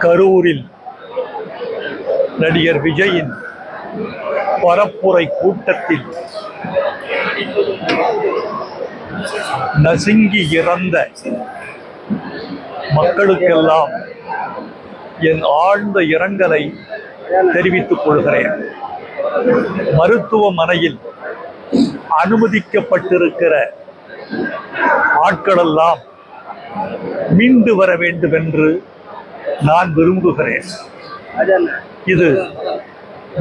கரூரில் நடிகர் விஜயின் பரப்புரை கூட்டத்தில் நசுங்கி இறந்த மக்களுக்கெல்லாம் என் ஆழ்ந்த இரங்கலை தெரிவித்துக் கொள்கிறேன். மருத்துவமனையில் அனுமதிக்கப்பட்டிருக்கிற ஆட்களெல்லாம் மீண்டு வர வேண்டும் என்று நான் விரும்புகிறேன். இது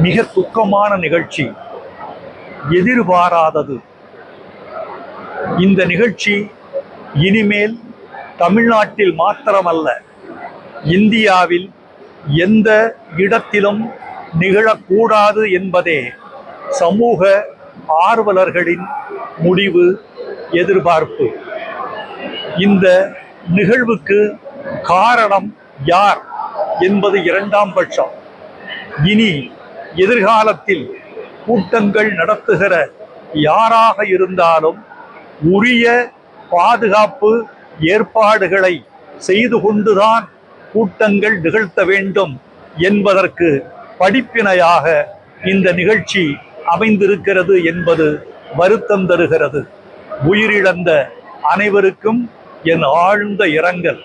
மிக துக்கமான நிகழ்ச்சி, எதிர்பாராதது. இந்த நிகழ்ச்சி இனிமேல் தமிழ்நாட்டில் மாத்திரமல்ல, இந்தியாவில் எந்த இடத்திலும் நிகழக்கூடாது என்பதே சமூக ஆர்வலர்களின் முடிவு, எதிர்பார்ப்பு. இந்த நிகழ்வுக்கு காரணம் யார் என்பது இரண்டாம் பட்சம். இனி எதிர்காலத்தில் கூட்டங்கள் நடத்துகிற யாராக இருந்தாலும் உரிய பாதுகாப்பு ஏற்பாடுகளை செய்து கொண்டுதான் கூட்டங்கள் நிகழ்த்த வேண்டும் என்பதற்கு படிப்பினையாக இந்த நிகழ்ச்சி அமைந்திருக்கிறது என்பது வருத்தம் தருகிறது. உயிரிழந்த அனைவருக்கும் என் ஆழ்ந்த இரங்கல்.